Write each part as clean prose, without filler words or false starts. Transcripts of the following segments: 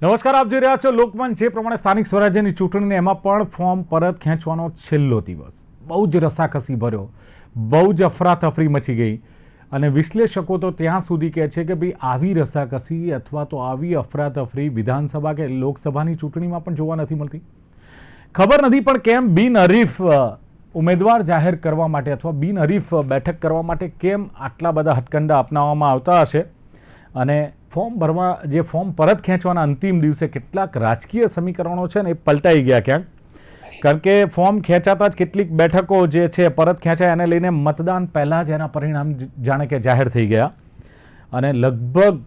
નમસ્કાર, આપ જોઈ રહ્યા છો લોકમંચ. જે પ્રમાણે સ્થાનિક સ્વરાજ્યની ચૂંટણીને એમાં પણ ફોર્મ પરત ખેંચવાનો છેલ્લો દિવસ બહુ જ રસાકસી ભર્યો, બહુ જ અફરાતફરી મચી ગઈ અને વિશ્લેષકો તો ત્યાં સુધી કહે છે કે ભાઈ આવી રસાકસી અથવા તો આવી અફરાતફરી વિધાનસભા કે લોકસભાની ચૂંટણીમાં પણ જોવા નથી મળતી. ખબર નથી પણ કેમ બિનહરીફ ઉમેદવાર જાહેર કરવા માટે અથવા બિનહરીફ બેઠક કરવા માટે કેમ આટલા બધા હથકંડા અપનાવવામાં આવતા હશે અને ફોર્મ ભરવા જે ફોર્મ પરત ખેંચવાના અંતિમ દિવસે કેટલાક રાજકીય સમીકરણો છે ને એ પલટાઈ ગયા ક્યાંક. કારણ કે ફોર્મ ખેંચાતા જ કેટલીક બેઠકો જે છે પરત ખેંચાય એને લઈને મતદાન પહેલાં જ એના પરિણામ જાણે કે જાહેર થઈ ગયા અને લગભગ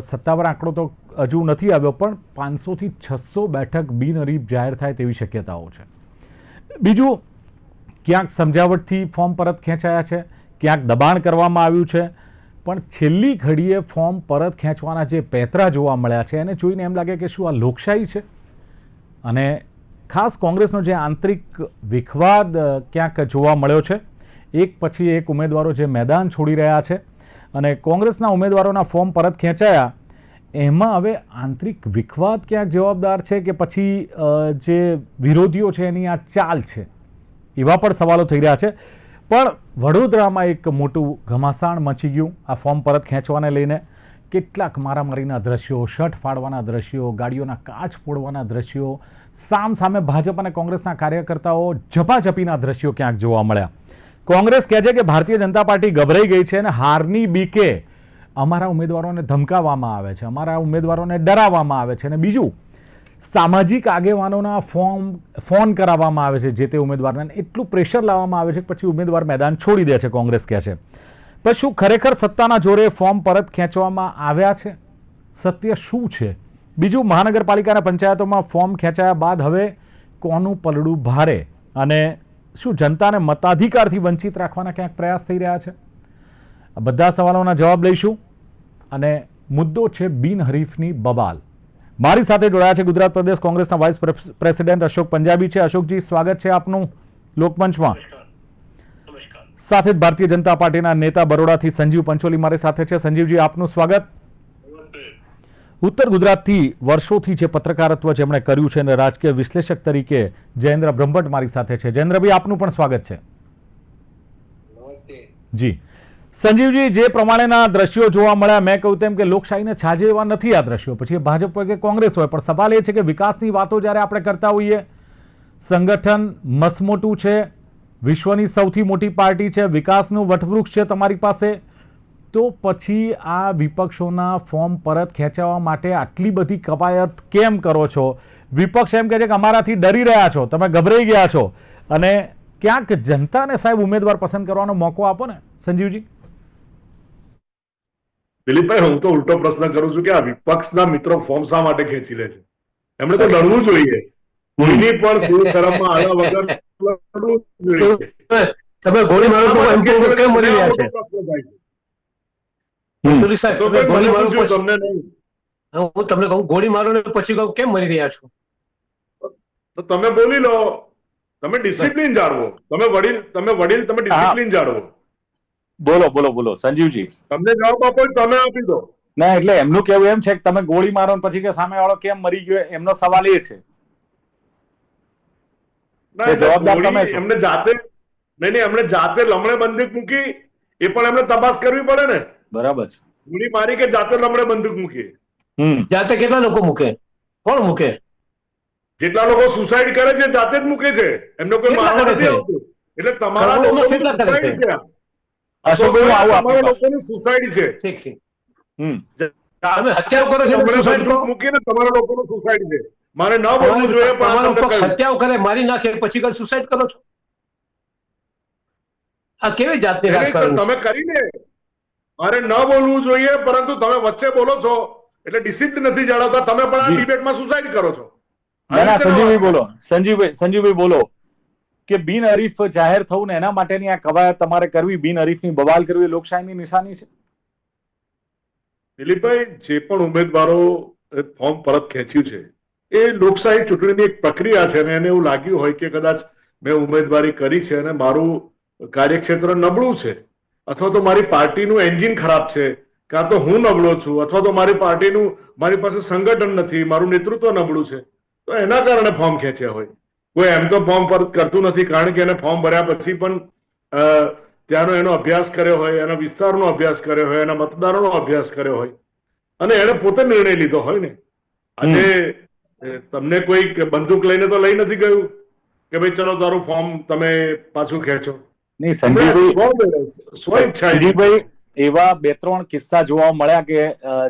સત્તાવાર આંકડો તો હજુ નથી આવ્યો પણ 500થી 600 બેઠક બિનહરીફ જાહેર થાય તેવી શક્યતાઓ છે. બીજું, ક્યાંક સમજાવટથી ફોર્મ પરત ખેંચાયા છે, ક્યાંક દબાણ કરવામાં આવ્યું છે, પણ છેલ્લી ઘડીએ ફોર્મ પરત ખેંચવાના જે પેતરા જોવા મળ્યા છે એને જોઈને એમ લાગે કે શું આ લોકશાહી છે. અને ખાસ કોંગ્રેસનો જે આંતરિક વિખવાદ ક્યાંક જોવા મળ્યો છે, એક પછી એક ઉમેદવારો જે મેદાન છોડી રહ્યા છે અને કોંગ્રેસના ઉમેદવારોના ફોર્મ પરત ખેંચાયા એમાં હવે આંતરિક વિખવાદ ક્યાંક જવાબદાર છે કે પછી જે વિરોધીઓ છે એની આ ચાલ છે, એવા પણ સવાલો થઈ રહ્યા છે. પણ વડોદરામાં એક મોટું ઘમાસાણ મચી ગયું આ ફોર્મ પરત ખેંચવાને લઈને. કેટલાક મારામારીના દ્રશ્યો, શર્ટ ફાડવાના દ્રશ્યો, ગાડીઓના કાચ ફોડવાના દ્રશ્યો, સામે ભાજપ અને કોંગ્રેસના કાર્યકર્તાઓ ઝપાઝપીના દ્રશ્યો ક્યાંક જોવા મળ્યા. કોંગ્રેસ કહે છે કે ભારતીય જનતા પાર્ટી ગભરાઈ ગઈ છે અને હારની બીકે અમારા ઉમેદવારોને ધમકાવવામાં આવે છે, અમારા ઉમેદવારોને ડરાવવામાં આવે છે. અને બીજું, સામાજિક આગેવાનોના ફોન કરાવવામાં આવે છે જે તે ઉમેદવારને, એટલું પ્રેશર લાવવામાં આવે છે કે પછી ઉમેદવાર મેદાન છોડી દે છે, કોંગ્રેસ કહે છે. પણ શું ખરેખર સત્તાના જોરે ફોર્મ પરત ખેંચવામાં આવ્યા છે? સત્ય શું છે? બીજું, મહાનગરપાલિકાના પંચાયતોમાં ફોર્મ ખેંચાયા બાદ હવે કોનું પલડું ભારે અને શું જનતાને મતાધિકારથી વંચિત રાખવાના ક્યાંક પ્રયાસ થઈ રહ્યા છે? આ બધા સવાલોના જવાબ લઈશું અને મુદ્દો છે બિનહરીફની બબાલ. મારી સાથે જોડાયા છે ગુજરાત પ્રદેશ કોંગ્રેસના વાઇસ પ્રેસિડેન્ટ અશોક પંજાબી છે. અશોકજી, સ્વાગત છે આપનું લોકમંચમાં. સાથે જ ભારતીય જનતા પાર્ટીના નેતા બરોડાથી સંજીવ પંચોલી મારી સાથે છે. સંજીવજી, આપનું સ્વાગત. ઉત્તર ગુજરાતથી વર્ષોથી જે પત્રકારત્વ જેમણે કર્યું છે અને રાજકીય વિશ્લેષક તરીકે જયેન્દ્ર બ્રહ્મભટ્ટ મારી સાથે છે. જયેન્દ્રભાઈ, આપનું પણ સ્વાગત છે. જી સંજીવજી, જે પ્રમાણેના દ્રશ્યો જોવા મળ્યા, મેં કહ્યું તેમ કે લોકશાહીને છાજે એવા નથી આ દ્રશ્યો, પછી ભાજપ હોય કે કોંગ્રેસ હોય, પણ સવાલ એ છે કે વિકાસની વાતો જ્યારે આપણે કરતા હોઈએ, સંગઠન મસમોટું છે, વિશ્વની સૌથી મોટી પાર્ટી છે, વિકાસનું વટવૃક્ષ છે તમારી પાસે, તો પછી આ વિપક્ષોના ફોર્મ પરત ખેંચવા માટે આટલી બધી કવાયત કેમ કરો છો? વિપક્ષ એમ કહે છે કે અમારાથી ડરી રહ્યા છો, તમે ગભરાઈ ગયા છો અને ક્યાંક જનતાને સાહેબ ઉમેદવાર પસંદ કરવાનો મોકો આપો ને. સંજીવજી. દિલીપભાઈ, હું તો ઉલટો પ્રશ્ન કરું છું કે આ વિપક્ષના મિત્રો ફોર્મ શા માટે ખેંચી લે છે? એમણે તો લડવું જોઈએ. કોઈની પણ શરમમાં આવ્યા વગર લડવું જોઈએ. તમે ગોળી મારો તો એમ કેમ મરી રહ્યા છે? તમને નહીં, હું તમને કહું ગોળી મારો ને પછી કહું કેમ મરી રહ્યા છો? તો તમે બોલી લો. તમે ડિસિપ્લિન જાળવો. તમે વડીલ તમે ડિસિપ્લિન જાળવો. બોલો સંજીવજી. તમને જવાબ આપો, તમે આપી દો. ના, એટલે એમનું કેવું એમ છે કે તમે ગોળી મારો પછી કે સામે વાળો કેમ મરી ગયો, એમનો સવાલ એ છે. એમને જાતે એમણે જાતે લમણે બંદૂક મૂકી, એ પણ એમને તપાસ કરવી પડે ને. બરાબર છે. ગોળી મારી કે જાતે લમણે બંદૂક મૂકી? જાતે કેટલા લોકો મૂકે? કોણ મૂકે? જેટલા લોકો સુસાઇડ કરે છે જાતે જ મૂકે છે, એમને કોઈ મારવા નથી આવતું. એટલે તમારા લોકોની સુસાઇડ છે. લોકોની સુસાઇડ છે. ઠીક છે. તમે હત્યાઓ કરો છો, બંદૂક મૂકીને તમારા લોકોનું સુસાઇડ છે. મારે ન બોલવું જોઈએ પણ હત્યાઓ કરે, મારી નાખે, પછી સુસાઇડ કરો છો. આ કેવી જાતની રાજકારણ તમે કરીને? મારે ન બોલવું જોઈએ પરંતુ તમે વચ્ચે બોલો છો એટલે ડિસિપ્લિન નથી જાળવતા. તમે પણ આ ડિબેટમાં સુસાઇડ કરો છો. સંજીવભાઈ બોલો કે બિનહરીફ જાહેર થવું ને એના માટેની આ કવાયત તમારે કરવી, બિનહરીફની બવાલ કરવી, લોકશાહીની નિશાની છે. દિલીપભાઈ, જે પણ ઉમેદવારો ફોર્મ પરત ખેંચ્યું છે એ લોકશાહી ચૂંટણીની એક પ્રક્રિયા છે અને એને એવું લાગ્યું હોય કે કદાચ મેં ઉમેદવારી કરી છે અને મારું કાર્યક્ષેત્ર નબળું છે અથવા તો મારી પાર્ટીનું એન્જિન ખરાબ છે, કાં તો હું નબળો છું અથવા તો મારી પાસે સંગઠન નથી, મારું નેતૃત્વ નબળું છે, તો એના કારણે ફોર્મ ખેંચ્યા હોય. કોઈ એમ તો ફોર્મ પરત કરતું નથી, કારણ કે એને ફોર્મ ભર્યા પછી પણ ત્યાંનો એનો અભ્યાસ કર્યો હોય, એના વિસ્તારનો અભ્યાસ કર્યો હોય, એના મતદારોનો અભ્યાસ કર્યો હોય અને એને પોતે નિર્ણય લીધો હોય ને. આજે તમને કોઈ બંદૂક લઈને તો લઈ નથી ગયું કે ભાઈ ચલો તારું ફોર્મ તમે પાછું ખેંચો. નહીં સંજીવભાઈ, સંજીવભાઈ એવા 2-3 કિસ્સા જોવા મળ્યા કે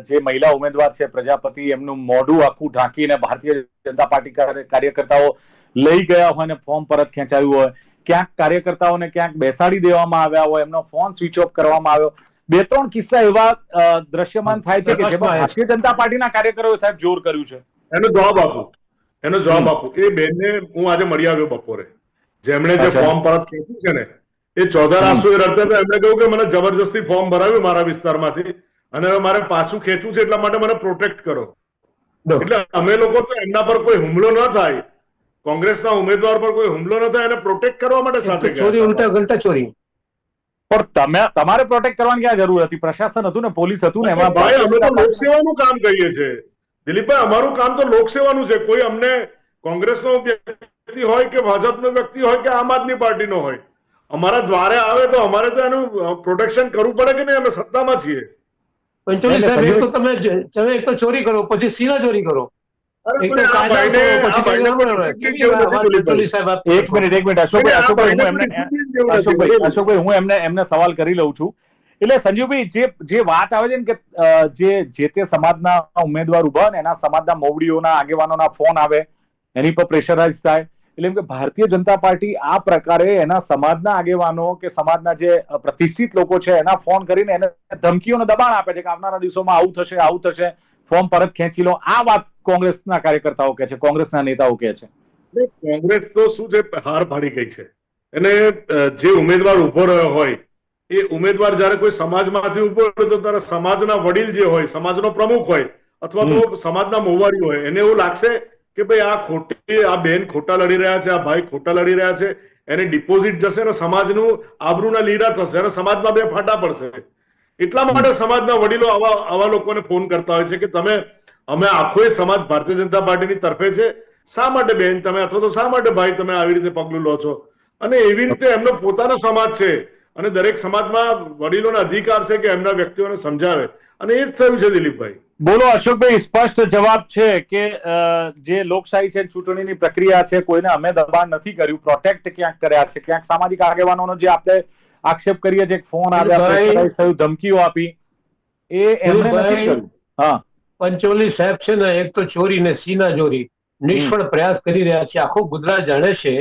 જે મહિલા ઉમેદવાર છે પ્રજાપતિ, એમનું મોઢું આખું ઢાંકીને ભારતીય જનતા પાર્ટી કાર્યકર્તાઓ લઈ ગયા હોય અને ફોર્મ પરત ખેંચાયું હોય. ક્યાંક કાર્યકર્તાઓને ક્યાંક બેસાડી દેવામાં આવ્યા હોય, એમનો ફોન સ્વિચ ઓફ કરવામાં આવ્યો. 2-3 કિસ્સા એવા દ્રશ્યમાન થાય છે કે જેમાં ભારતીય જનતા પાર્ટીના કાર્યકરોએ સાહેબ જોર કર્યું છે. એનો જવાબ આપું. એ બેનને હું આજે મળી આવ્યો બપોરે, જેમણે જે ફોર્મ પરત ખેંચ્યું છે ને, એ ચોધાર આંસુએ રડતા હતા. એમણે કહ્યું કે મને જબરજસ્તી ફોર્મ ભરાવ્યું મારા વિસ્તારમાંથી અને હવે મારે પાછું ખેંચવું છે, એટલા માટે મને પ્રોટેક્ટ કરો. એટલે અમે લોકો તો એમના પર કોઈ હુમલો ન થાય, કોંગ્રેસના ઉમેદવાર પર કોઈ હુમલો ન થાય એને પ્રોટેક્ટ કરવા માટે સાથે ચોરી ઉલટા ઘંટા ચોરી. પણ તમારે પ્રોટેક્ટ કરવાની ક્યાં જરૂર હતી? પ્રશાસન હતું ને, પોલીસ હતું ને. એમાં ભાઈ અમે તો લોકસેવાનું કામ કરીએ છીએ દિલીપભાઈ, અમારું કામ તો લોકસેવાનું છે. કોઈ અમને કોંગ્રેસનો વ્યક્તિ હોય કે ભાજપનો વ્યક્તિ હોય કે આમ આદમી પાર્ટીનો હોય, અમારા દ્વારે આવે તો અમારે તો એનું પ્રોટેક્શન કરવું પડે કે નહીં? અમે સત્તામાં છીએ. પંચોલી સાહેબ, એક તો તમે એક તો ચોરી કરો, પછી સીના ચોરી કરો. એક તો કાયદા એક મિનિટ અશોકભાઈ, હું એમને સવાલ કરી લઉં છું. એટલે સંજીવભાઈ, જે વાત આવે છે ને કે જે તે સમાજના ઉમેદવાર ઉભા ને એના સમાજના મોવડીઓના આગેવાનોના ફોન આવે, એની પર પ્રેશરાઇઝ થાય. એટલે એમ કે ભારતીય જનતા પાર્ટી આ પ્રકારે એના સમાજના આગેવાનો કે સમાજના જે પ્રતિષ્ઠિત લોકો છે એના ફોન કરીને એને ધમકીઓને દબાણ આપે છે કે આવનારા દિવસોમાં આવું થશે, ફોર્મ પરત ખેંચી લો. આ વાત કોંગ્રેસના કાર્યકર્તાઓ કહે છે, કોંગ્રેસના નેતાઓ કહે છે. કોંગ્રેસ તો શું છે, હાર પાડી ગઈ છે. એને જે ઉમેદવાર ઉભો રહ્યો હોય એ ઉમેદવાર જયારે કોઈ સમાજમાંથી ઉભો રહ્યો તો ત્યારે સમાજના વડીલ જે હોય, સમાજનો પ્રમુખ હોય અથવા તો સમાજના મોવારી હોય, એને એવું લાગશે કે ભાઈ આ બેન ખોટા લડી રહ્યા છે, આ ભાઈ ખોટા લડી રહ્યા છે, એને ડિપોઝિટ જશે અને સમાજનું આબરૂના લીડા થશે અને સમાજમાં બે ફાટા પડશે. એટલા માટે સમાજના વડીલો આવા લોકોને ફોન કરતા હોય છે કે અમે આખો સમાજ ભારતીય જનતા પાર્ટીની તરફે છે, શા માટે બેન તમે અથવા તો શા માટે ભાઈ તમે આવી રીતે પગલું લો છો? અને એવી રીતે એમનો પોતાનો સમાજ છે અને દરેક સમાજમાં વડીલોનો અધિકાર છે કે એમના વ્યક્તિઓને સમજાવે, અને એ જ થયું છે. દિલીપભાઈ બોલો. અશોકભાઈ, સ્પષ્ટ જવાબ છે કે જે લોકશાહી છે, ચૂંટણીની પ્રક્રિયા છે, કોઈને અમે દબાણ નથી કર્યું, પ્રોટેક્ટ ક્યાંક કર્યા છે. ક્યાંક સામાજિક આગેવાનોનો જે આપણે આક્ષેપ કરીએ છીએ, ફોન આવ્યા, ધમકીઓ આપી, એ એમણે નથી કર્યું. હા, પંચોલી સાહેબ છે ને, એક તો ચોરી ને સીના ચોરી નિષ્ફળ પ્રયાસ કરી રહ્યા છે. આખું ગુજરાત જાણે છે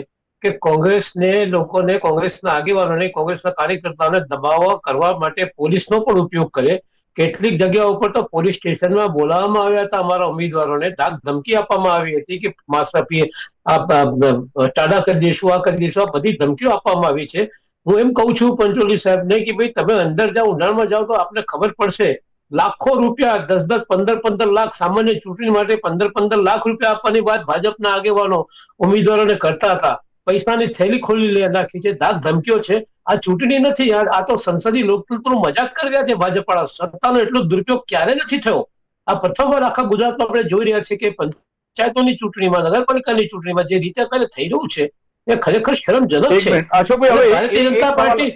કે કોંગ્રેસને લોકોને, કોંગ્રેસના આગેવાનોને, કોંગ્રેસના કાર્યકર્તાઓને દબાવવા કરવા માટે પોલીસનો પણ ઉપયોગ કરે. કેટલીક જગ્યાઓ ઉપર તો પોલીસ સ્ટેશનમાં બોલાવવામાં આવ્યા હતા અમારા ઉમેદવારોને, ધાક ધમકી આપવામાં આવી હતી કે માસરફી ટાડા કરી દઈશું, આ કરી દઈશું, આ બધી ધમકીઓ આપવામાં આવી છે. હું એમ કહું છું પંચોલી સાહેબને કે ભાઈ તમે અંદર જાઓ, ઉંડાણમાં જાઓ તો આપને ખબર પડશે. લાખો રૂપિયા, 10-10, 15-15 લાખ સામાન્ય ચૂંટણી માટે 15-15 લાખ રૂપિયા આપવાની વાત ભાજપના આગેવાનો ઉમેદવારોને કરતા હતા. પૈસાની થેલી ખોલી લે નાખી છે, ધાક ધમકીઓ છે. આ ચૂંટણી નથી યાર, આ તો સંસદીય લોકતંત્રનો મજાક કરી રહ્યા છે ભાજપવાળા. સત્તાનો એટલો દુરુપયોગ ક્યારે નથી થયો. આ પ્રથમવાર આખા ગુજરાતમાં આપણે જોઈ રહ્યા છીએ કે પંચાયતોની ચૂંટણીમાં, નગરપાલિકાની ચૂંટણીમાં જે રીતે અત્યારે થઈ રહ્યું છે એ ખરેખર શરમજનક છે. અશોકભાઈ, ભારતીય જનતા પાર્ટી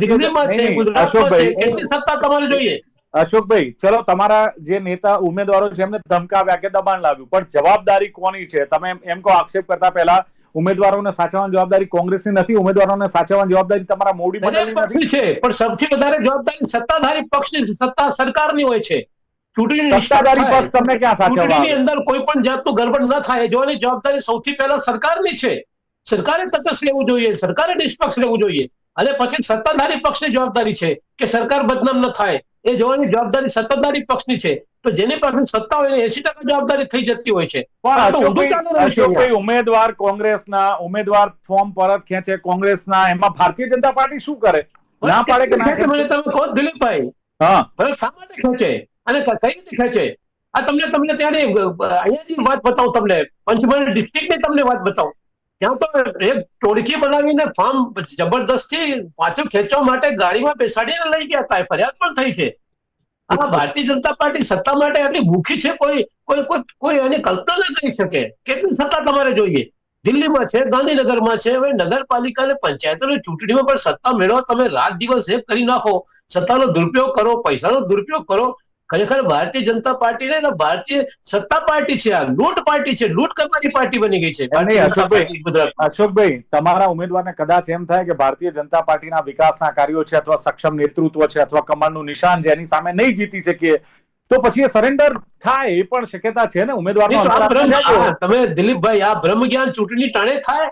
દિલ્હીમાં છે, ગુજરાતમાં છે, કેટલી સત્તા તમારે જોઈએ? અશોકભાઈ, ચલો તમારા જે નેતા ઉમેદવારો છે એમને ધમકાવ્યા કે દબાણ લાવ્યું, પણ જવાબદારી કોની છે? તમે એમ કહો આક્ષેપ કરતા પહેલા ઉમેદવારોને સાચવવાની જવાબદારી કોંગ્રેસની નથી, ઉમેદવારોને સાચવવાની જવાબદારી તમારા મોવડી મંડળની નથી છે, પણ સૌથી વધારે જવાબદારી સત્તાધારી પક્ષની, સત્તા સરકારની હોય છે. ચૂંટણીની સત્તાધારી પક્ષ તમને ક્યાં સાચવવા? ચૂંટણીની અંદર કોઈ પણ જાતનું ગડબડ ન થાય જોવાની જવાબદારી સૌથી પહેલા સરકારની છે. સરકારે તટસ્થ લેવું જોઈએ, સરકારે નિષ્પક્ષ લેવું જોઈએ, અને પછી સત્તાધારી પક્ષની જવાબદારી છે કે સરકાર બદનામ ન થાય એ જોવાની જવાબદારી સત્તાધારી પક્ષની છે. તો જેની પાસે સત્તા હોય 80% જવાબદારી થઈ જતી હોય છે. અશોકભાઈ, ઉમેદવાર કોંગ્રેસના ઉમેદવાર ફોર્મ પરત ખેંચે કોંગ્રેસના, એમાં ભારતીય જનતા પાર્ટી શું કરે? ના પાડે કે ના? મને તમે કહો દિલીપભાઈ, હા, શા માટે ખેંચે અને કઈ રીતે ખેંચે? આ તમને ત્યારે અહીંયાની વાત બતાવું, તમને પંચમહાલ ડિસ્ટ્રિક્ટની તમને વાત બતાવું. ત્યાં તો એક ટોળકી બનાવીને ફોર્મ જબરદસ્તી પાછું ખેંચવા માટે ગાડીમાં બેસાડીને લઈ ગયા હતા. ફરિયાદ પણ થઈ છે. આ ભારતીય જનતા પાર્ટી સત્તા માટે આટલી ભૂખી છે, કોઈ કોઈ કોઈ કોઈ એની કલ્પના ન કરી શકે. કેટલી સત્તા તમારે જોઈએ? દિલ્હીમાં છે, ગાંધીનગરમાં છે, હવે નગરપાલિકા અને પંચાયતોની ચૂંટણીમાં પણ સત્તા મેળવો. તમે રાત દિવસ એક કરી નાખો, સત્તાનો દુરુપયોગ કરો, પૈસાનો દુરુપયોગ કરો. ખરેખર ભારતીય જનતા પાર્ટી ને ભારતીય સત્તા પાર્ટી છે, આ લૂંટ પાર્ટી છે, લૂંટ કરનારી પાર્ટી બની ગઈ છે ભારતીય જનતા પાર્ટી ગુજરાત. અશોકભાઈ, તમારા ઉમેદવારને કદાચ એમ થાય કે ભારતીય જનતા પાર્ટીના વિકાસના કાર્યો છે અથવા સક્ષમ નેતૃત્વ છે અથવા કમળનું નિશાન છે, એની સામે નહીં જીતી શકીએ તો પછી એ સરેન્ડર થાય, એ પણ શક્યતા છે ને ઉમેદવારનો. તમે દિલીપભાઈ, આ બ્રહ્મ જ્ઞાન ચૂંટણી ટાણે થાય.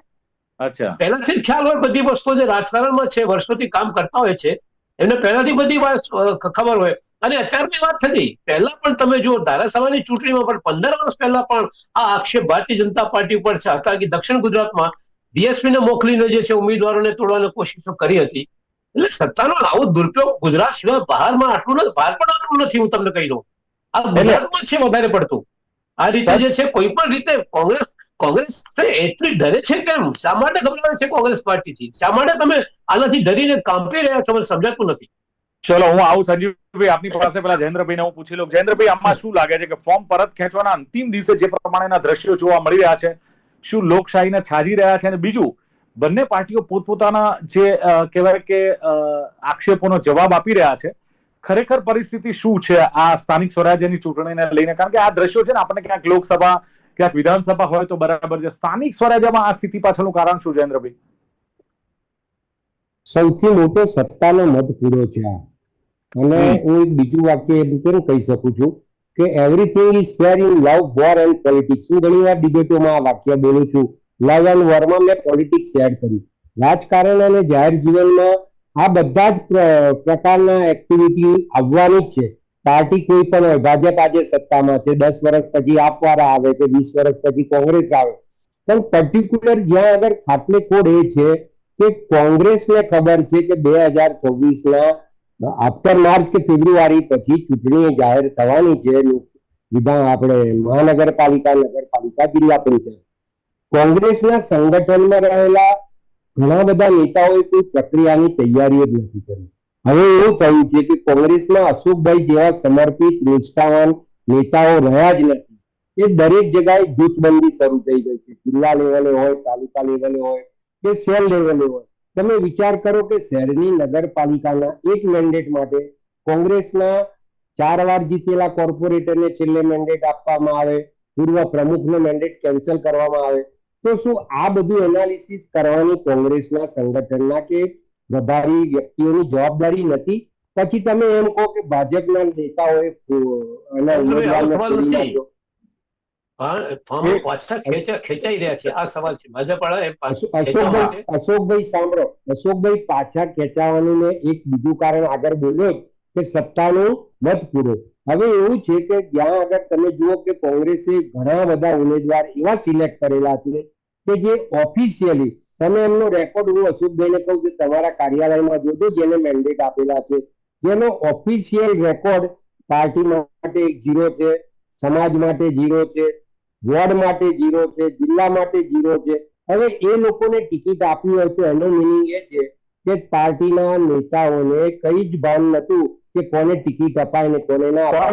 અચ્છા, પહેલાથી જ ખ્યાલ હોય બધી વસ્તુ, જે રાજકારણમાં છે, વર્ષોથી કામ કરતા હોય છે, એમને પહેલાથી બધી વાત ખબર હોય. અને અત્યારની વાત થતી, પહેલા પણ તમે જુઓ ધારાસભાની ચૂંટણીમાં પણ 15 વર્ષ પહેલા પણ આ આક્ષેપ ભારતીય જનતા પાર્ટી ઉપર હતા કે દક્ષિણ ગુજરાતમાં ડીએસપી ને મોકલીને જે છે ઉમેદવારોને તોડવાની કોશિશો કરી હતી. એટલે સત્તાનો આવો દુરુપયોગ ગુજરાત સિવાય બહારમાં બહાર પણ આટલું નથી. હું તમને કહી દઉં, આ ગુજરાતમાં છે વધારે પડતું. આ રીતે જે છે કોઈ પણ રીતે કોંગ્રેસ એટલી ડરે છે કેમ? શા માટે ગભરાવે છે કોંગ્રેસ પાર્ટીથી? શા માટે તમે આનાથી ડરીને કાંપી રહ્યા છો? મને સમજાતું નથી. ચલો, હું આવું સંજીવભાઈ આપની પાસે. પેલા જયેન્દ્રભાઈને હું પૂછી લઉં. જયેન્દ્રભાઈ, આમાં શું લાગે છે કે ફોર્મ પરત ખેંચવાના અંતિમ દિવસે જે પ્રમાણેના દ્રશ્યો જોવા મળી રહ્યા છે, શું લોકશાહીને છાજી રહ્યા છે? અને બીજું, બંને પાર્ટીઓ પોતપોતાના જે કહેવાય કે આક્ષેપોનો જવાબ આપી રહ્યા છે, ખરેખર પરિસ્થિતિ શું છે આ સ્થાનિક સ્વરાજ્યની ચૂંટણીને લઈને? કારણ કે આ દ્રશ્યો છે ને, આપણને ક્યાંક લોકસભા ક્યાંક વિધાનસભા હોય તો બરાબર છે, સ્થાનિક સ્વરાજ્યમાં આ સ્થિતિ પાછળનું કારણ શું, જયેન્દ્રભાઈ? સૌથી મોટો સત્તાનો મતપૂરો છે આ. અને હું એક બીજું વાક્ય એવું કેમ કહી શકું છું કે everything is fair in love, war and politics. હું ઘણી વાર ડિબેટોમાં આ વાક્ય બોલું છું. લવ એન્ડ વોરમાં મેં પોલિટિક્સ એડ કર્યું. રાજકારણ અને જાહેર જીવનમાં આ બધા જ પ્રકારના એક્ટિવિટી આવવાની જ છે. પાર્ટી કોઈ પણ હોય, ભાજપ આજે સત્તામાં છે, 10 વર્ષ પછી આપવાળા આવે કે 20 વર્ષ પછી કોંગ્રેસ આવે, પણ પર્ટિક્યુલર જ્યાં આગળ ખાટલે ખોડ એ છે કે કોંગ્રેસને ખબર છે કે 2026ના આફ્ટર માર્ચ કે ફેબ્રુઆરી પછી ચૂંટણી જાહેર થવાની છે. વિધાન આપણે મહાનગરપાલિકા, નગરપાલિકા, જિલ્લા પંચાયત. કોંગ્રેસના સંગઠનમાં રહેલા ઘણા બધા નેતાઓએ કોઈ પ્રક્રિયાની તૈયારી જ નથી કરી. હવે એવું થયું છે કે કોંગ્રેસમાં અશોકભાઈ જેવા સમર્પિત નિષ્ઠાવાન નેતાઓ રહ્યા જ નથી. એ દરેક જગ્યાએ જૂથબંધી શરૂ થઈ ગઈ છે. જિલ્લા લેવલે હોય, તાલુકા લેવલે હોય કે શહેર લેવલે હોય. તમે વિચાર કરો કે શહેરની નગરપાલિકાના એક મેન્ડેટ માટે કોંગ્રેસના 4 વાર જીતેલા કોર્પોરેટરને છેલ્લે મેન્ડેટ આપવામાં આવે, પૂર્વ પ્રમુખનો મેન્ડેટ કેન્સલ કરવામાં આવે, તો શું આ બધું એનાલિસિસ કરવાની કોંગ્રેસના સંગઠનના કે પ્રભારી વ્યક્તિઓની જવાબદારી નથી? પછી તમે એમ કહો કે ભાજપના નેતાઓએ ખેંચાઈ રહ્યા છે. આ સવાલ છે ભાજપ અશોકભાઈ સાંભળો, અશોકભાઈ પાછા ખેંચાવાનું મેં એક બીજું કારણ આગળ બોલ્યો કે સત્તાનું મતપૂરો. હવે એવું છે કે જ્યાં આગળ તમે જુઓ કે કોંગ્રેસે ઘણા બધા ઉમેદવાર એવા સિલેક્ટ કરેલા છે કે જે ઓફિશિયલી, તમે એમનો રેકોર્ડ, હું અશોકભાઈને કહું કે તમારા કાર્યાલયમાં જોજો, જેને મેન્ડેટ આપેલા છે, જેનો ઓફિશિયલ રેકોર્ડ પાર્ટી માટે 0 છે, સમાજ માટે 0 છે, વોર્ડ માટે 0 છે, જિલ્લા માટે 0 છે. હવે એ લોકોને ટિકિટ આપી હોય તો એનો મિનિંગ એ છે કે પાર્ટીના નેતાઓને કઈ જ ભાન નતું કે કોને ટિકિટ અપાય ને કોને ના અપાય.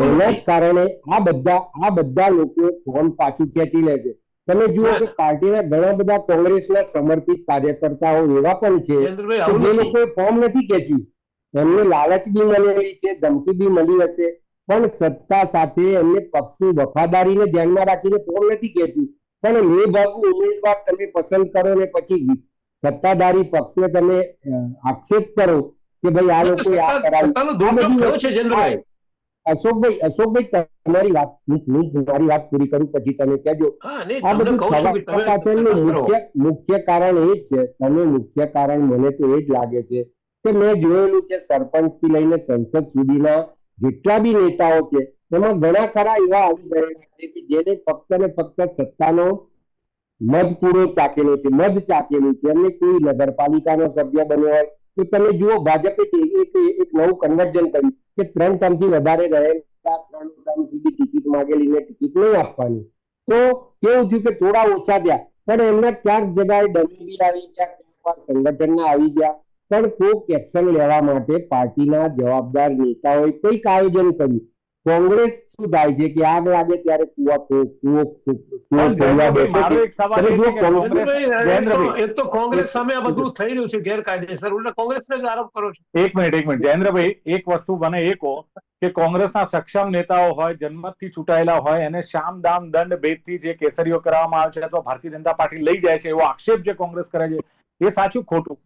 એના જ કારણે આ બધા લોકો ફોર્મ પાછું ખેંચી લે છે. તમે જુઓ કે પાર્ટીના ઘણા બધા કોંગ્રેસના સમર્પિત કાર્યકર્તાઓ એવા પણ છે જે લોકોએ ફોર્મ નથી ખેંચ્યું. એમને લાલચ બી મળેલી છે, ધમકી બી મળી હશે, પણ સત્તા સાથે એમને પક્ષની વફાદારીને ધ્યાનમાં રાખીને ફોર્મ નથી ખેંચ્યું. પણ મે ભાગુ ઉમેદવાર તમે પસંદ કરો ને પછી સત્તાધારી પક્ષને તમે આક્ષેપ કરો કે ભાઈ આ લોકો આ કરાવ્યું. અશોકભાઈ તમારી વાત પૂરી કરું પછી તમે કહેજો. આ બધું પાછળનું મુખ્ય કારણ એ જ છે. મુખ્ય કારણ મને તો એ જ લાગે છે કે મેં જોયેલું છે સરપંચ થી લઈને સંસદ સુધીના જેટલા બી નેતાઓ છે એમાં ઘણા ખરા એવા આવી ગયેલા છે કે જેને ફક્ત ને ફક્ત સત્તાનો મધપૂરો ચાકેલો છે, મધ ચાકેલું છે. એમને કોઈ નગરપાલિકાનો સભ્ય બન્યો હોય તો તમે જુઓ ભાજપે એક નવું કન્વર્ઝન કર્યું કે 3 ટર્મથી વધારે રહે 3 ટર્મ સુધી ટિકિટ માંગેલી ને ટિકિટ નહીં આપવાની. તો કેવું થયું કે થોડા ઓછા થયા, પણ એમને ક્યાંક જગ્યાએ ડમી બી આવી ગયા, ક્યાંક સંગઠનના આવી ગયા, પણ કોઈક એક્શન લેવા માટે પાર્ટીના જવાબદાર નેતાઓએ કંઈક આયોજન કર્યું. કોંગ્રેસ શું થાય છે કે આગ લાગે ત્યારે મારો એક સવાલ એ છે કે જયેન્દ્રભાઈ, એક તો કોંગ્રેસ સામે આ બધું થઈ રહ્યું છે ગેરકાયદેસર, એટલે કોંગ્રેસને જ આરોપ કરો છો. એક મિનિટ જયેન્દ્રભાઈ, એક વસ્તુ મને એ કહો કે કોંગ્રેસના સક્ષમ નેતાઓ હોય, જન્મથી ચૂંટાયેલા હોય, એને શામ દામ દંડ ભેદથી જે કેસરીઓ કરવામાં આવે છે અથવા ભારતીય જનતા પાર્ટી લઈ જાય છે એવો આક્ષેપ જે કોંગ્રેસ કરે છે, એ સાચું ખોટું?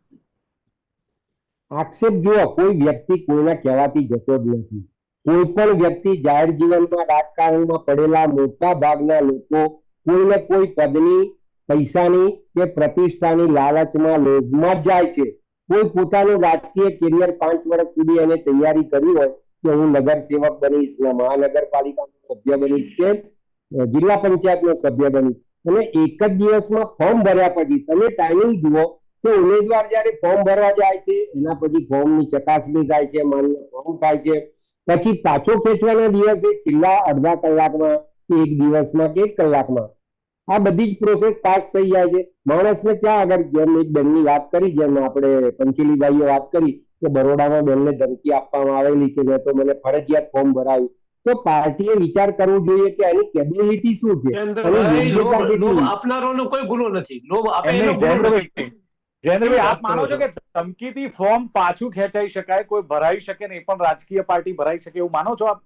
આક્ષેપ જુઓ, કોઈ વ્યક્તિ કોઈના કહેવાથી જતો જ નથી. કોઈ પણ વ્યક્તિ જાહેર જીવનમાં રાજકારણમાં પડેલા મોટા ભાગના લોકો કોઈને કોઈ પદની, પૈસાની કે પ્રતિષ્ઠાની લાલચમાં, લોભમાં જ જાય છે. કોઈ પોતાનું રાજકીય કેરિયર 5 વર્ષ સુધી એને તૈયારી કરી હોય કે હું નગર સેવક બનીશ, મહાનગરપાલિકાનો સભ્ય બનીશ કે જિલ્લા પંચાયતનો સભ્ય બનીશ, અને એક જ દિવસમાં ફોર્મ ભર્યા પછી તમે ટાઈમિંગ જુઓ કે ઉમેદવાર જયારે ફોર્મ ભરવા જાય છે એના પછી ફોર્મની ચકાસણી થાય છે, માન્ય ફોર્મ થાય છે, પછી પાછો ખેંચવાના દિવસે છેલ્લા અડધા કલાકમાં કે એક દિવસમાં કે 1 કલાકમાં આ બધી જ પ્રોસેસ પાસ થઈ જાય છે. માણસને ક્યાં આગળ, જેમ એક બેનની વાત કરી, જેમ આપણે પંચુલીભાઈએ વાત કરી કે બરોડામાં બેનને ધમકી આપવામાં આવેલી કે મેં તો મને ફરજિયાત ફોર્મ ભરાયું, તો પાર્ટીએ વિચાર કરવો જોઈએ કે એની કેપેબિલિટી શું છે, એની યોગ્યતા લોભ કેટલી. આપનારોનો કોઈ ગુનો નથી, લોભ આપે એમ એનો નહીં, ગુનો નથી. જયેન્દ્રભાઈ, આપ માનો છો કે ધમકીથી ફોર્મ પાછું ખેંચાઈ શકાય, કોઈ ભરાઈ શકે નહીં પણ રાજકીય પાર્ટી ભરાઈ શકે એવું માનો છો આપ?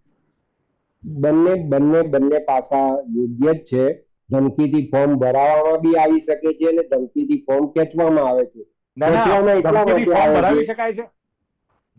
બંને પાસા યોગ્ય જ છે. ધમકીથી ફોર્મ ભરાવામાં બી આવી શકે છે અને ધમકીથી ફોર્મ ખેંચવામાં આવે છે. ના, ના, ખેંચવામાં એટલા ધમકીથી માટે ફોર્મ આવે ભરાવી છે. શકાય છે,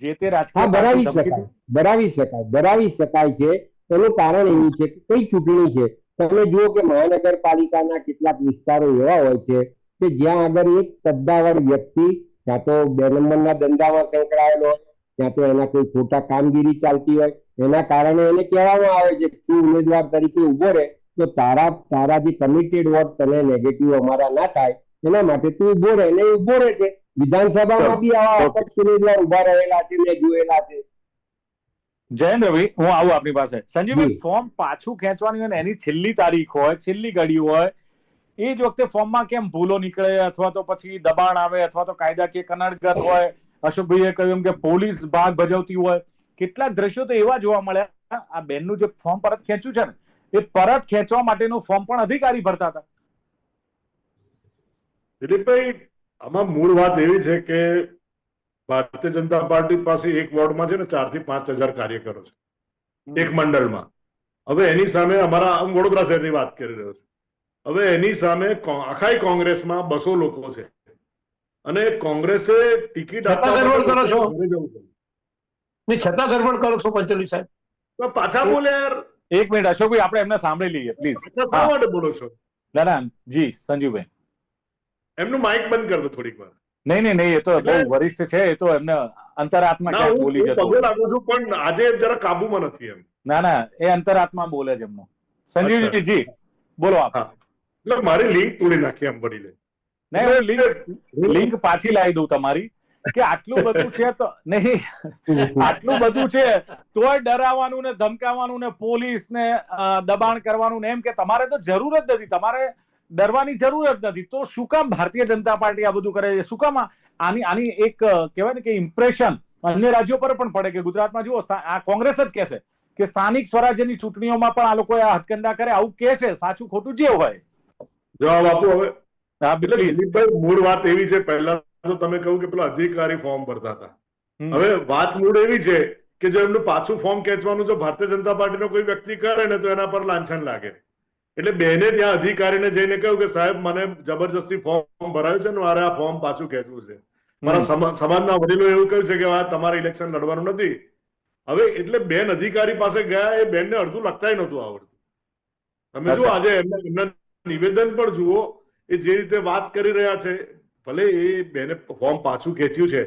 જે તે હા, રાજકીય ભરાવી પાર્ટી શકાય, ધમકીથી ભરાવી શકાય છે. એનું કારણ એવું છે કે કઈ ચૂંટણી છે. તમે જુઓ કે મહાનગરપાલિકાના કેટલાક વિસ્તારો એવા હોય છે કે જ્યાં આગળ એક સત્તાવાર વ્યક્તિ ક્યાં તો 2 નંબરના ધંધામાં સંકળાયેલો હોય, ક્યાં તો એના કોઈ ખોટા કામગીરી ચાલતી હોય, એના કારણે એને કહેવામાં આવે છે કે તું ઉમેદવાર તરીકે ઉભો રહે તો તારા જે કમિટેડ વોટ તને નેગેટિવ અમારા ના થાય, એના માટે તું ઉભો રહે, ને ઉભો રહે છે. વિધાનસભામાં બી આવા અપક્ષ ઉમેદવાર ઉભા રહેલા છે, મેં જોયેલા છે. જયેન્દ્રભાઈ, હું આવું આપની પાસે. સંજીવભાઈ, જી. ફોર્મ પાછું ખેંચવાની હોય ને એની છેલ્લી તારીખ હોય, છેલ્લી ઘડી હોય, એ જ વખતે ફોર્મમાં કેમ ભૂલો નીકળે, અથવા તો પછી દબાણ આવે, અથવા તો કાયદાકીય કનડગત હોય, અશોકભાઈએ કહ્યું એમ કે પોલીસ ભાગ ભજવતી હોય, કેટલાક દ્રશ્યો તો એવા જોવા મળ્યા. આ બેનનું જે ફોર્મ પરત ખેંચ્યું છે ને, એ પરત ખેંચવા માટેનું ફોર્મ પણ અધિકારી ભરતા હતા. દિલીપભાઈ, આમાં મૂળ વાત એવી છે કે ભારતીય જનતા પાર્ટી પાસે એક વોર્ડમાં છે ને 4 થી 5 હજાર કાર્યકરો છે, એક મંડળમાં. હવે એની સામે અમારા વડોદરા શહેરની વાત કરી રહ્યો છું. હવે એની સામે આખા કોંગ્રેસમાં 200 લોકો છે, અને કોંગ્રેસે ટિકિટ છતાં ગડબડ કરો છો. ઘરે જવું પડ્યું. છતાં ગડબડ કરો છો પંચોલી સાહેબ. તો પાછા બોલે યાર, એક મિનિટ અશોકભાઈ, આપણે એમને સાંભળી લઈએ પ્લીઝ. પાછા શા માટે બોલો છો? ના ના, જી સંજીવભાઈ, એમનું માઇક બંધ કર દો થોડીક વાર. નહીં, એ તો બહુ વરિષ્ઠ છે, એ તો એમને અંતરાત્મા ક્યાંક બોલી જતો પગે લાગુ છું, પણ આજે જરા કાબુમાં નથી એમ. ના, એ અંતરાત્મા બોલે છે એમનો. સંજીવજી જી બોલો આપ. એટલે મારી લિંક તોડી નાખી એમ વડીલે. નહીં, લિંક પાછી લાવી દઉં તમારી, કે આટલું બધું છે તો નહીં, આટલું બધું છે તોય ડરાવવાનું ને ધમકાવવાનું ને પોલીસ ને દબાણ કરવાનું ને એમ કે તમારે તો જરૂર જ નથી, તમારે ડરવાની જરૂર જ નથી, તો શું કામ ભારતીય જનતા પાર્ટી આ બધું કરે છે? શું કામ આની એક કહેવાય ને કે ઇમ્પ્રેશન અન્ય રાજ્યો પર પણ પડે કે ગુજરાતમાં જુઓ, આ કોંગ્રેસ જ કહેશે કે સ્થાનિક સ્વરાજ્યની ચૂંટણીઓમાં પણ આ લોકો આ હથકંડા કરે, આવું કે છે, સાચું ખોટું જે હોય જવાબ આપો હવે. હા, એટલે દિલીપભાઈ, મૂળ વાત એવી છે, પહેલા તો તમે કહ્યું કે પેલા અધિકારી ફોર્મ ભરતા હતા. હવે વાત મૂળ એવી છે કે જો એમનું પાછું ફોર્મ ખેંચવાનું જો ભારતીય જનતા પાર્ટીનો કોઈ વ્યક્તિ કરે ને તો એના પર લાંછન લાગે. એટલે બેને ત્યાં અધિકારીને જઈને કહ્યું કે સાહેબ, મને જબરજસ્તી ફોર્મ ભરાયું છે ને મારે આ ફોર્મ પાછું ખેંચવું છે. મારા સમાજના વડીલો એવું કહ્યું છે કે તમારે ઇલેક્શન લડવાનું નથી. હવે એટલે બેન અધિકારી પાસે ગયા, એ બેનને અડધું લખતાય નહોતું આવડતું. તમે જુઓ આજે એમના નિવેદન પણ જુઓ, એ જે રીતે વાત કરી રહ્યા છે, ભલે એ બેને ફોર્મ પાછું ખેંચ્યું છે,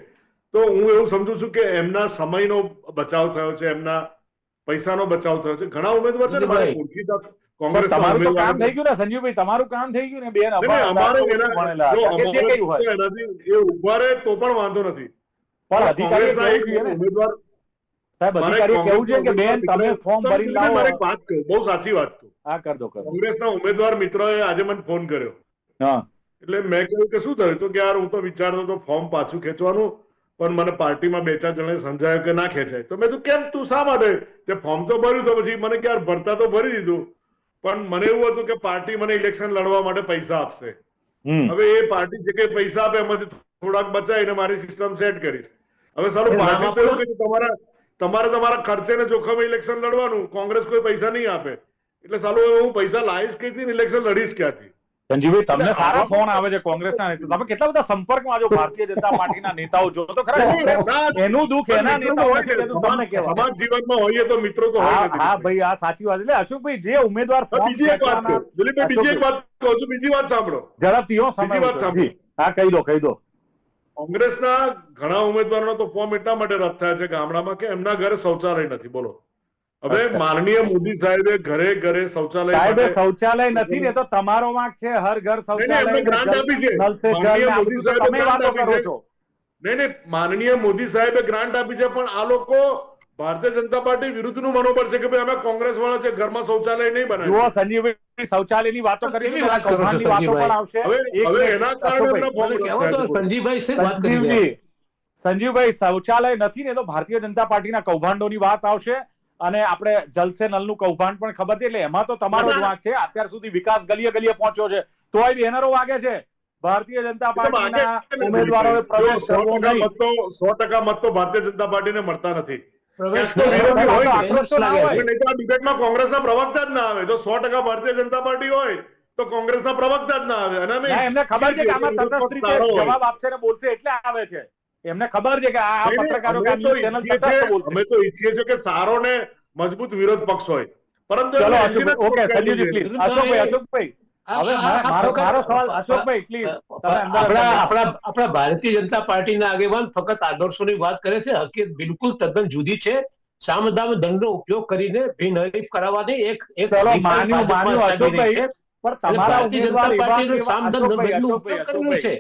તો હું એવું સમજુ છું કે એમના સમયનો બચાવ થયો છે, એમના પૈસાનો બચાવ થયો છે. ઘણા ઉમેદવાર છે ને મારે ઓળખીતા કોંગ્રેસ તમારું કામ થઈ ગયું ને સંજીવભાઈ, તમારું કામ થઈ ગયું ને બેન, અમારે એ ઉભા રહે તો પણ વાંધો નથી, પણ અધિકારી ઉમેદવાર સાહેબ મારે અધિકારીએ કેવું છે કે બેન કોંગ્રેસના તમે ઉમેદવાર ફોર્મ મિત્રોએ- ભરી તમે લાવો. મારે એક વાત કહું, બહુ સાચી વાત કહું. હા કર દો. કોંગ્રેસના ઉમેદવાર મિત્રોએ આજે મને ફોન કર્યો, હા એટલે મેં કહ્યું કે શું થયું? તો કે યાર હું તો વિચારતો હતો ફોર્મ પાછું ખેંચવાનું, પણ મને પાર્ટીમાં 2-4 જણાએ સમજાવ્યું કે ના ખેંચાય. તો મેં કીધું કેમ, તું શા માટે? તે ફોર્મ તો ભર્યું. તો પછી મને કે યાર ભરતા તો ભરી દીધું, પણ મને એવું હતું કે પાર્ટી મને ઇલેક્શન લડવા માટે પૈસા આપશે. હવે એ પાર્ટી જે કઈ પૈસા આપે એમાંથી થોડાક બચાવીને મારી સિસ્ટમ સેટ કરીશ. હવે સારું, પાર્ટી તો એવું કે છે તમારે તમારા ખર્ચે ને જોખમે ઇલેક્શન લડવાનું, કોંગ્રેસ કોઈ પૈસા નહીં આપે. એટલે સાલું હવે હું પૈસા લાવીશ ક્યાંથી ને ઇલેક્શન લડીશ ક્યાંથી? સંજીવભાઈ તમને સારા ફોન આવે છે કોંગ્રેસના નેતા, તમે કેટલા બધા સંપર્કમાં છો ભારતીય જનતા પાર્ટીના નેતાઓ જો તો ખરા. કોંગ્રેસ એનું દુઃખ એના નેતાઓ નથી લેતું, તમને કહેવા. સમાજ જીવનમાં હોઈએ તો મિત્રો તો હોય ને. હા ભાઈ આ સાચી વાત. એટલે અશોકભાઈ જે ઉમેદવાર ફોર્મ બીજી એક વાત કહું, દિલીપભાઈ, બીજી એક વાત કહું છું, બીજી વાત સાંભળો. ઝડપથી બીજી વાત સાંભળો. હા કહી દો. કોંગ્રેસના ઘણા ઉમેદવારોનો તો ફોર્મ એટલા માટે રદ થયા છે ગામડામાં કે એમના ઘરે શૌચાલય નથી. બોલો, હવે માનનીય મોદી સાહેબે ઘરે ઘરે શૌચાલય સાહેબે માટે શૌચાલય નથી ને તો તમારો વાંક છે. હર ઘર શૌચાલય એમને ગ્રાન્ટ આપી છે. નલ સે જલ ને માનનીય આ મોદી બધું તો સાહેબે તમે ગ્રાન્ટ વાતો આપી કરો છે. છો. નહીં, માનનીય મોદી સાહેબે ગ્રાન્ટ આપી છે, પણ આ લોકો ભારતીય જનતા પાર્ટી વિરુદ્ધનું મનોબળ છે કે ભાઈ અમે કોંગ્રેસ વાળા છે, ઘરમાં શૌચાલય નહીં જુઓ બનાવ્યું. સંજીવભાઈ, શૌચાલયની વાતો કરીશું, કેવી વાત કરો છો, કૌભાંડની વાતો સંજીવભાઈ? પણ આવશે. હવે એક હવે મિનિટ, એના કારણે અશોકભાઈ. એમના ફોર્મ મને રદ કહેવો થયા તો છે. સંજીવભાઈ શું વાત કરી રહ્યા છે? સંજીવભાઈ શૌચાલય નથી ને તો ભારતીય જનતા પાર્ટીના કૌભાંડોની વાત આવશે. અને આપણે જલસે નલનું કૌભાંડ પણ ખબર છે, એટલે એમાં તો તમારો જ વાંક છે. અત્યાર સુધી વિકાસ ગલીએ ગલીએ પહોંચ્યો છે, તોય બેનરો વાગે છે. ભારતીય જનતા પાર્ટીના ઉમેદવારોએ પ્રવેશ કરવો નહીં. 100% મત તો ભારતીય જનતા પાર્ટીને મળતા નથી. પ્રવેશ ક્યાંક તો વિરોધી સાહેબ, હોય આ ને. તો આક્રોશ તો ના હોય. હવે નહીં તો આ ડિબેટમાં કોંગ્રેસના પ્રવક્તા જ ના આવે. જો 100% ભારતીય જનતા પાર્ટી હોય તો કોંગ્રેસના પ્રવક્તા જ ના આવે. અને અમે ના, એમને ખબર છે કે આમાં વિરોધ તટસ્થ પક્ષ રીતે સારો હોય. જવાબ આપશે ને બોલશે એટલે આવે છે. એમને ખબર છે કે આ નહીં, પત્રકારો કે આ અમે તો ન્યૂઝ ચેનલ ઈચ્છીએ તટસ્થ છીએ- બોલશે. અમે તો ઈચ્છીએ છીએ કે સારો ને મજબૂત વિરોધ પક્ષ હોય, પરંતુ ચલો એમને અશોકભાઈ, એન્જિન જ ઓકે ખોટ કાઢી સંજીવજી દીધી. પ્લીઝ. અશોકભાઈ હવે મારો સવાલ અશોકભાઈ પ્લીઝ તમે અંદર આપણા ભારતીય જનતા પાર્ટીના આગેવાન ફક્ત આદર્શોની વાત કરે છે. હકીકત બિલકુલ તદ્દન જુદી છે. સામદામ દંડનો ઉપયોગ કરીને બિનહરીફ કરાવવાની એક ચલો માન્યું અશોકભાઈ, પણ તમારા ભારતીય ઉમેદવાર જનતા એવા પાર્ટીનો કેવા- સામદામ અશોકભાઈ, દંડનો અશોકભાઈ, ઉપયોગ કરેલો છે.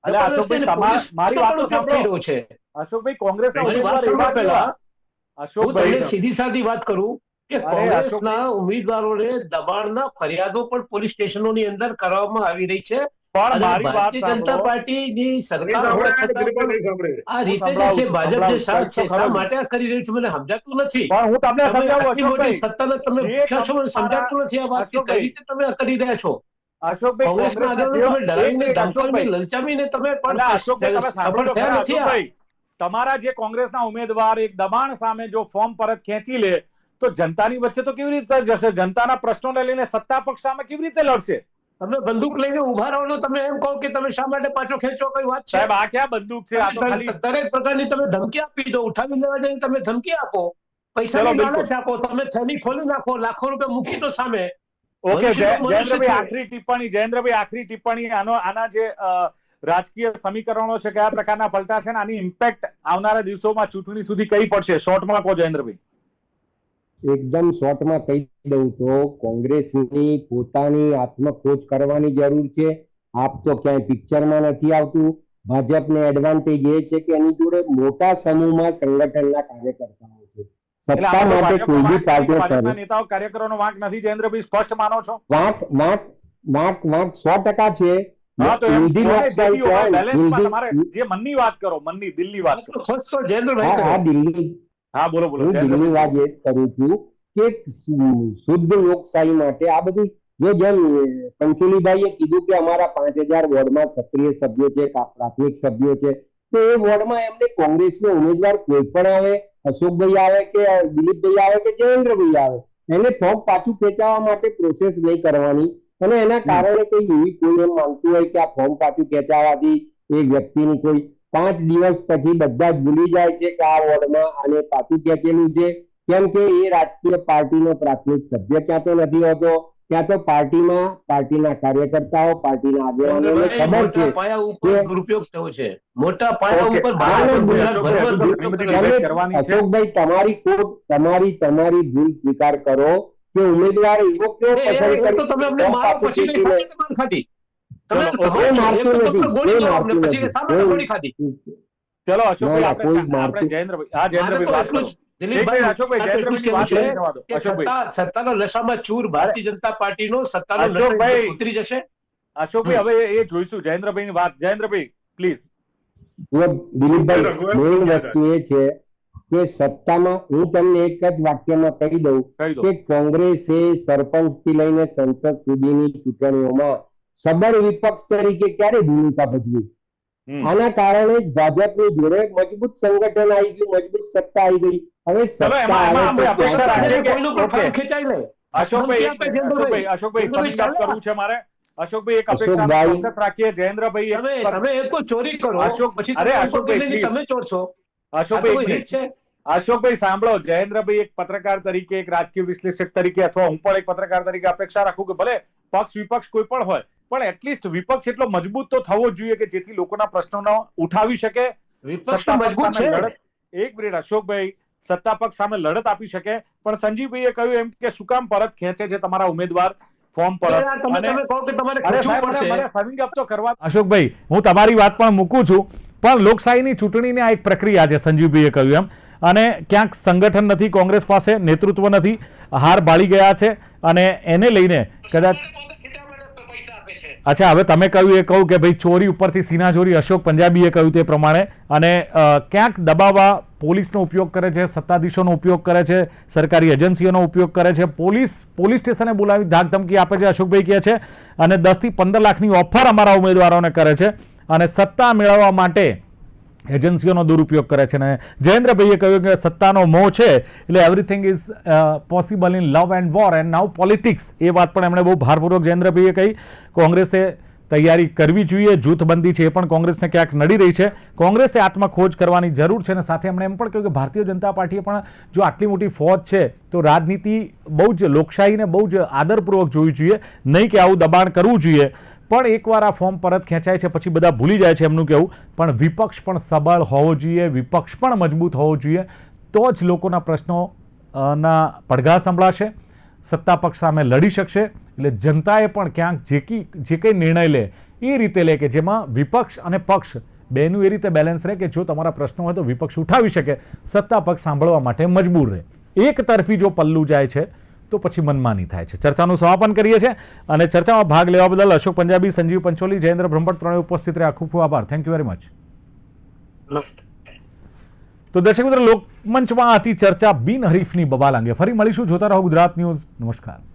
એટલે અશોકભાઈ મારી વાતો ઉપયોગ થઈ સાંભળો. રહ્યો છે. અશોકભાઈ કોંગ્રેસના મારી વાત ઉમેદવાર એવા સાંભળો પહેલા. કેવા? હું તમને અશોકભાઈ સીધી સાદી વાત કરું કે અરે, કોંગ્રેસના ઉમેદવારોને દબાણના ફરિયાદો પણ પોલીસ સ્ટેશનોની અંદર કરવામાં આવી રહી છે. પણ અને મારી વાત ભારતીય જનતા સાંભળો. પાર્ટીની નહીં સરકાર હોવા સાંભળે, છતાં દિલીપભાઈ, પણ નહીં સાંભળે. આ રીતે જે સંભળાવું છે છું, ભાજપ જે સાથ છે, સંભળાવું શા છું. માટે આ કરી રહ્યું છે મને સમજાતું નથી. પણ હું તમને તમે સમજાવું આટલી મોટી અશોકભાઈ. સત્તાને તમે જે ભૂખ્યા છો, મને તમારા- સમજાતું નથી આ વાત કે કઈ અશોકભાઈ. રીતે તમે આ કરી રહ્યા છો. અશોકભાઈ કોંગ્રેસના આગેવાનો તમે ડરાવીને ધમકાવીને લલચાવીને તમે પણ અશોકભાઈ તમે સફળ સાંભળો થયા ખરા, નથી આ. અશોકભાઈ. તમારા જે કોંગ્રેસના ઉમેદવાર એક દબાણ સામે જો ફોર્મ પરત ખેંચી લે તો જનતાની વચ્ચે તો કેવી રીતે જશે? જનતાના પ્રશ્નોને લઈને સત્તા પક્ષ સામે કેવી રીતે લડશે? તમે બંદૂક લઈને ઉભા રહો ને તમે એમ કહો કે તમે શા માટે પાછો ખેંચો, કઈ વાત છે? સાહેબ આ ક્યાં બંદૂક છે? આ તો ખાલી દરેક પ્રકારની તમે ધમકી આપી દો, ઉઠાવી લેવા જઈને તમે ધમકી આપો, પૈસાની ચલો, બિલકુલ. લાલચ આપો, તમે થેલી ખોલી નાખો, લાખો રૂપિયા મૂકી દો સામે. ઓકે મનુષ્ય તો મનુષ્ય જયેન્દ્રભાઈ છે. આખરી ટિપ્પણી આના જે રાજકીય સમીકરણો છે કયા પ્રકારના પલટાશે ને આની ઇમ્પેક્ટ આવનારા દિવસોમાં ચૂંટણી સુધી કઈ પડશે? શોર્ટમાં કહો જયેન્દ્રભાઈ. એકદમ શોર્ટમાં કહી દઉં તો કોંગ્રેસની પોતાની આત્મખોજ કરવાની જરૂર છે. આપ તો ક્યાંય પિક્ચરમાં નથી આવતું. ભાજપને એડવાન્ટેજ એ છે કે એની જોડે મોટા સમૂહમાં સંગઠનના કાર્યકર્તાઓ છે. એટલે સત્તા આમાં તો માટે કોઈ બી પાર્ટીઓ ભાજપના નેતાઓ કાર્યકરોનો વાંક નથી જયેન્દ્રભાઈ, સ્પષ્ટ માનો છો? વાંક 100% છે. હા તો એમ હિન્દી કોને લોકશાહી જેડીયુ હોય, કહેવાય, બેલેન્સમાં હિન્દી- તમારે જે મનની વાત કરો, મનની દિલની વાત કરો. ખોજ તો જયેન્દ્રભાઈ હા, કરે. દિલ્હી હા બોલો હું દિલ્હીની વાત એ જ કરું છું કે શુદ્ધ લોકશાહી માટે આ બધું જેમ પંચોલીભાઈએ કીધું કે અમારા 5000 વોર્ડમાં સક્રિય સભ્યો છે, પ્રાથમિક સભ્યો છે, તો એ વોર્ડમાં એમને કોંગ્રેસનો ઉમેદવાર કોઈ પણ આવે, અશોકભાઈ આવે કે દિલીપભાઈ આવે કે જયેન્દ્રભાઈ આવે, એને ફોર્મ પાછું ખેંચાવવા માટે પ્રોસેસ નહીં કરવાની. અને એના કારણે કોઈ એવી કોઈ એમ માનતું હોય કે આ ફોર્મ પાછું ખેંચાવવાથી એ વ્યક્તિની કોઈ 5 દિવસ પછી બધા જ ભૂલી જાય છે કે આ વોર્ડમાં આને પાછું ખેંચેલું છે, કેમ કે એ રાજકીય પાર્ટીનો પ્રાથમિક સભ્ય ક્યાં તો નથી હોતો, ત્યાં તો પાર્ટીના કાર્યકર્તાઓ, પાર્ટીના આગેવાનોને ખબર છે મોટા પાયા ઉપર કે દુરુપયોગ થયો છે. મોટા પાયા ઓકે. ઉપર હા, ભાજપ અશોકભાઈ, ભરભર ઘણી દુરુપયોગ બધી કરે છે. debate કરવાની છે. અશોકભાઈ તમારી ભૂલ સ્વીકાર કરો કે ઉમેદવાર એવો કેવો એ તો તમે અમને મારો પછી ખેંચીને- શા માટે માર ખાધી? તમે ચલો, તમારે કોઈ મારતું એક તો નથી, તમને ગોળી કોઈ મારો, અમને મારતું પછી નથી. શા માટે ગોળી ખાધી? ચલો અશોકભાઈ, ના, કોઈ આપણે મારતું- જયેન્દ્રભાઈ, હા મારે જયેન્દ્રભાઈ તો વાત એટલું કરો. જ, દિલીપભાઈ, એક મિનિટ અશોકભાઈ, મારે તો એટલું જ જયેન્દ્રભાઈની વાત કહેવું કરવા દો. છે કે અશોકભાઈ, સત્તાનો નશામાં ચૂર ભારતીય જનતા પાર્ટીનો સત્તાનો નશો અશોકભાઈ. એકદમ ઉતરી જશે. અશોકભાઈ હવે એ જોઈશું જયેન્દ્રભાઈની વાત. જયેન્દ્રભાઈ પ્લીઝ. જુઓ, દિલીપભાઈ, રઘુવંશ મેઇન ક્યાં વસ્તુ એ છે કે સત્તામાં હું તમને એક જ વાક્યમાં કહી દઉં કહી દો. કે કોંગ્રેસે સરપંચથી લઈને સંસદ સુધીની ચૂંટણીઓમાં સબળ વિપક્ષ તરીકે ક્યારે ભૂમિકા ભજવી? હમ. આના કારણે જ ભાજપની જોડે મજબૂત સંગઠન આવી ગયું, મજબૂત સત્તા આવી ગઈ. હવે ચલો, સત્તા એમાં આવે આપણે તો અપેક્ષા ત્યાં રાખીએ ચાલે. કે- કોઈનું પણ ઓકે. ફાઇલ ખેંચાઈ લે. અશોકભાઈ, ધમકી આપે જયેન્દ્રભાઈ. અશોકભાઈ જયેન્દ્રભાઈ સમિંગ અપ ચાલે. કરવું છે મારે. અશોકભાઈ એક અપેક્ષા અશોકભાઈ. ચોક્કસ રાખીએ. જયેન્દ્રભાઈ તમે એક તો ચોરી કરો, અશોક, પછી અરે તમે અશોકભાઈ, કોઈ please. તમે ચોર છો. આ તો અશોકભાઈ કોઈ એક રીત મિનિટ. છે? અશોકભાઈ સાંભળો, જયેન્દ્રભાઈ એક પત્રકાર તરીકે, એક રાજકીય વિશ્લેષક તરીકે, અથવા હું પણ એક પત્રકાર તરીકે અપેક્ષા રાખું કે ભલે પક્ષ વિપક્ષ કોઈ પણ હોય, પણ એટલીસ્ટ વિપક્ષ એટલો મજબૂત તો થવો જ જોઈએ કે જેથી લોકોના પ્રશ્નોનો ઉઠાવી શકે, વિપક્ષ તો સત્તા પક્ષ મજબૂત સામે છે. લડત. એક મિનિટ અશોકભાઈ, સત્તા પક્ષ સામે લડત આપી શકે, પણ સંજીવભાઈએ કહ્યું એમ કે શું કામ પરત ખેંચે છે તમારા ઉમેદવાર ફોર્મ પરત? યાર, તમે અને કહો કે તમારે અરે ખેંચવું સાહેબ, પડશે. મને સમિંગ અપ તો કરવા. અશોકભાઈ, હું તમારી વાત પણ મૂકું છું, પણ લોકશાહીની ચૂંટણીની આ એક પ્રક્રિયા છે, સંજીવભાઈએ કહ્યું એમ, અને ક્યાંક સંગઠન નથી કોંગ્રેસ પાસે, નેતૃત્વ નથી, હાર બાળી ગયા છે, અને એને લઈને કદાચ પૈસા આપે છે. અચ્છા, હવે તમે કહ્યું એ કહું કે ભાઈ ચોરી ઉપરથી સીનાચોરી, અશોક પંજાબીએ કહ્યું તે પ્રમાણે, અને ક્યાંક દબાવવા પોલીસનો ઉપયોગ કરે છે, સત્તાધીશોનો ઉપયોગ કરે છે, સરકારી એજન્સીઓનો ઉપયોગ કરે છે, પોલીસ સ્ટેશને બોલાવી ધાક ધમકી આપે છે, અશોકભાઈ કહે છે, અને 10 થી 15 લાખની ઓફર અમારા ઉમેદવારોને કરે છે, અને સત્તા મેળવવા માટે એજન્સીઓનો દુરુપયોગ કરે છે. અને જયેન્દ્રભાઈએ કહ્યું કે સત્તાનો મોહ છે એટલે everything is possible in love and war and now politics. એ વાત પણ એમણે બહુ ભારપૂર્વક જયેન્દ્રભાઈએ કહી. કોંગ્રેસે તૈયારી કરવી જોઈએ, જૂથબંધી છે એ પણ કોંગ્રેસને ક્યાંક નડી રહી છે, કોંગ્રેસે આત્મખોજ કરવાની જરૂર છે. અને સાથે એમણે એમ પણ કહ્યું કે ભારતીય જનતા પાર્ટીએ પણ જો આટલી મોટી ફોજ છે તો રાજનીતિ બહુ જ લોકશાહીને બહુ જ આદરપૂર્વક જોવી જોઈએ, નહીં કે આવું દબાણ કરવું જોઈએ. પણ એકવાર આ ફોર્મ પરત ખેંચાય છે પછી બધા ભૂલી જાય છે એમનું કહેવું. પણ વિપક્ષ પણ સબળ હોવો જોઈએ, વિપક્ષ પણ મજબૂત હોવો જોઈએ, તો જ લોકોના પ્રશ્નો ના પડઘા સંભળાશે, સત્તા પક્ષ સામે લડી શકશે. એટલે જનતાએ પણ ક્યાંક જે કંઈ નિર્ણય લે એ રીતે લે કે જેમાં વિપક્ષ અને પક્ષ બેનું એ રીતે બેલેન્સ રહે કે જો તમારા પ્રશ્નો હોય તો વિપક્ષ ઉઠાવી શકે, સત્તા પક્ષ સાંભળવા માટે મજબૂર રહે. એક તરફી જો પલ્લું જાય છે તો પછી મનમાની થાય છે. ચર્ચાનું સમાપન કરીએ છીએ, અને ચર્ચામાં ભાગ લેવા બદલ અશોક પંજાબી, સંજીવ પંચોલી, જયેન્દ્ર બ્રહ્મભટ્ટ ત્રણેય ઉપસ્થિત રહ્યા. ખૂબ ખૂબ આભાર. Thank you very much. તો દર્શક મિત્રો, લોકમંચમાં હતી ચર્ચા બિનહરીફની બબાલ અંગે. ફરી મળીશું. જોતા રહો ગુજરાત ન્યૂઝ. નમસ્કાર.